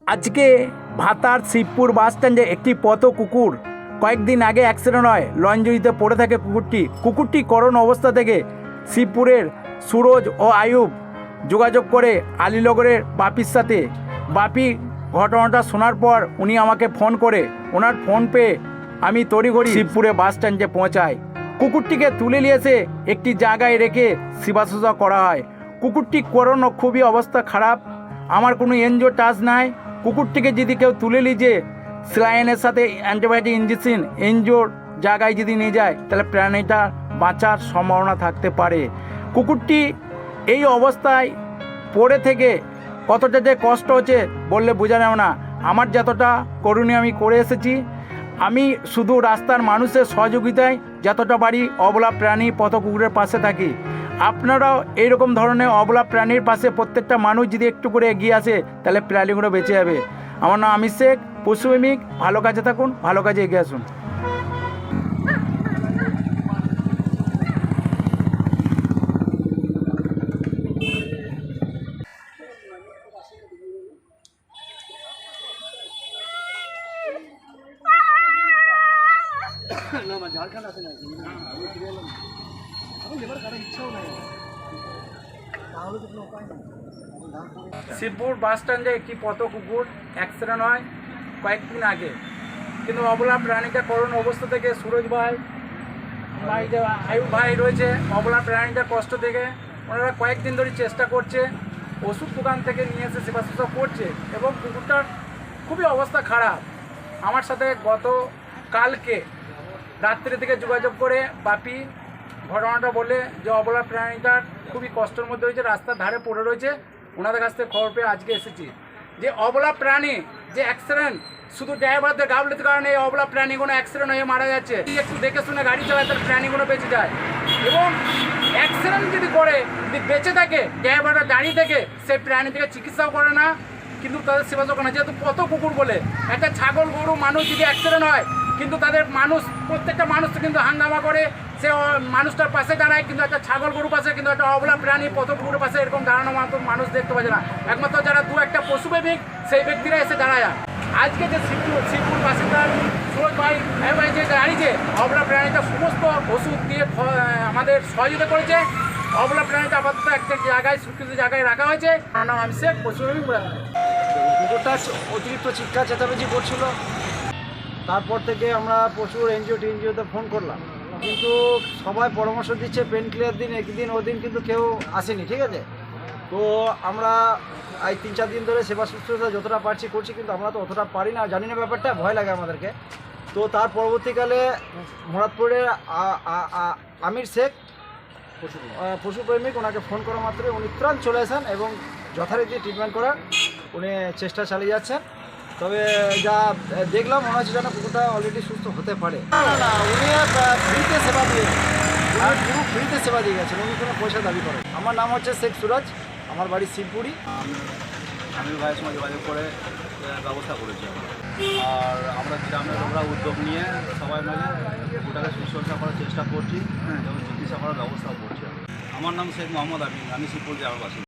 আজকে ভাতার শিবপুর বাস স্ট্যান্ডে একটি পথ কুকুর কয়েকদিন আগে অ্যাক্সিডেন্ট হয়। লঞ্জরিতে পড়ে থাকে কুকুরটি করোন অবস্থা থেকে শিবপুরের সুরজ ও আয়ুব যোগাযোগ করে আলীনগরের বাপির সাথে। বাপি ঘটনাটা শোনার পর উনি আমাকে ফোন করে, ওনার ফোন পেয়ে আমি তড়িঘড়ি শিবপুরে বাস স্ট্যান্ডে পৌঁছাই। কুকুরটিকে তুলে নিয়ে এসে একটি জায়গায় রেখে সেবাশুশ্রূষা করা হয়। কুকুরটি করোন খুবই অবস্থা খারাপ, আমার কোনো এনজিও টাচ নাই। কুকুরটিকে যদি কেউ তুলে নিয়ে স্যালাইনের সাথে অ্যান্টিবায়োটিক ইঞ্জেকশন এনজিওর জায়গায় যদি নিয়ে যায় তাহলে প্রাণীটা বাঁচার সম্ভাবনা থাকতে পারে। কুকুরটি এই অবস্থায় পড়ে থেকে কতটা যে কষ্ট হচ্ছে বললে বোঝা যাবে না। আমার যতটা করণীয় আমি করে এসেছি, আমি শুধু রাস্তার মানুষের সহযোগিতায় যতটা পারি অবলা প্রাণী পথ কুকুরের পাশে থাকি। আপনারাও এইরকম ধরনের অবলা প্রাণীর পাশে প্রত্যেকটা মানুষ যদি একটু করে এগিয়ে আসে তাহলে প্রাণীগুলো বেঁচে যাবে। আমার নাম আমির শেখ, পশুপ্রেমিক। ভালো কাজে থাকুন, ভালো কাজে এগিয়ে আসুন। শিবপুর বাস স্ট্যান্ডে একটি পথ কুকুর অ্যাক্সিডেন্ট হয় কয়েকদিন আগে, কিন্তু অবলা প্রাণীটা করোন অবস্থা থেকে সুরজ ভাই যে আয়ুব ভাই রয়েছে, অবলা প্রাণীটার কষ্ট থেকে ওনারা কয়েকদিন ধরে চেষ্টা করছে, ওষুধ দোকান থেকে নিয়ে এসে সেবা শুশ্রূষা করছে এবং কুকুরটার খুবই অবস্থা খারাপ। আমার সাথে গত কালকে রাত্রি থেকে যোগাযোগ করে বাপি ঘটনাটা বলে যে অবলা প্রাণীটার খুবই কষ্টের মধ্যে হয়েছে, রাস্তার ধারে পড়ে রয়েছে। ওনাদের কাছ থেকে খবর পেয়ে আজকে এসেছি যে অবলা প্রাণী যে অ্যাক্সিডেন্ট শুধু ড্রাইভারদের গাফলতির কারণে এই অবলা প্রাণীগুলো অ্যাক্সিডেন্ট হয়ে মারা যাচ্ছে। একটু দেখে শুনে গাড়ি চালায় তাহলে প্রাণীগুলো বেঁচে যায়, এবং অ্যাক্সিডেন্ট যদি করে যদি বেঁচে থাকে ড্রাইভাররা দাঁড়িয়ে থেকে সেই প্রাণী থেকে চিকিৎসাও করে না, কিন্তু তাদের সেবা যখন না। যেহেতু পথ কুকুর বলে একটা ছাগল গরু মানুষ যদি অ্যাক্সিডেন্ট হয় কিন্তু তাদের মানুষ প্রত্যেকটা মানুষ কিন্তু হাঙ্গামা করে, সে মানুষটার পাশে দাঁড়ায়, কিন্তু একটা ছাগল গরু পাশে কিন্তু একটা অবলা প্রাণী পথ কুকুরের পাশে এরকম দাঁড়ানো মাত্র মানুষ দেখতে পাচ্ছে না। একমাত্র যারা দু একটা পশুপ্রেমিক সেই ব্যক্তিরা এসে দাঁড়ায়। আজকে যে শিবপুর বাসিন্দার সুরজ ভাই যে দাঁড়িয়েছে অবলা প্রাণীটা সমস্ত ওষুধ দিয়ে আমাদের সহযোগিতা করেছে। অবলা প্রাণীটা আপাতত একটা জায়গায় সুরক্ষিত জায়গায় রাখা হয়েছে। আমার নাম আমির শেখ, পশুপ্রেমিক। কুকুরটা অতিরিক্ত চিৎকার চেঁচামেচি করছিল, তারপর থেকে আমরা পশুর এনজিওতে ফোন করলাম, কিন্তু সবাই পরামর্শ দিচ্ছে পেন ক্লিয়ার দিন, একদিন ওদিন, কিন্তু কেউ আসেনি। ঠিক আছে, তো আমরা এই 3-4 দিন ধরে সেবা শুশ্রূষা যতটা পারছি করছি, কিন্তু আমরা তো অতটা পারি না, জানি না ব্যাপারটা, ভয় লাগে আমাদেরকে। তো তার পরবর্তীকালে মুরাদপুরের আমির শেখ পশুপ্রেমিক, ওনাকে ফোন করা মাত্রই উনি ত্রাণ চলে আসেন এবং যথারীতি ট্রিটমেন্ট করার উনি চেষ্টা চালিয়ে যাচ্ছেন। তবে যা দেখলাম মনে হচ্ছে যেন কুকুরটা অলরেডি সুস্থ হতে পারে। না, উনি ফ্রিতে সেবা দিয়ে পুরো ফ্রিতে সেবা দিয়ে গেছেন, উনি কোনো পয়সা দাবি করেন। আমার নাম হচ্ছে শেখ সুরাজ, আমার বাড়ি শিবপুরি। আমি ভাইয়ের সঙ্গে যোগাযোগ করে ব্যবস্থা করেছি, আর আমরা গ্রামের লোকরা উদ্যোগ নিয়ে সবাই মিলে কুকুরটাকে শুশ্রূষা করার চেষ্টা করছি এবং চিকিৎসা করার ব্যবস্থাও করছি। আমার নাম শেখ মোহাম্মদ আমিন, আমি শিবপুর গ্রামের বাসিন্দা।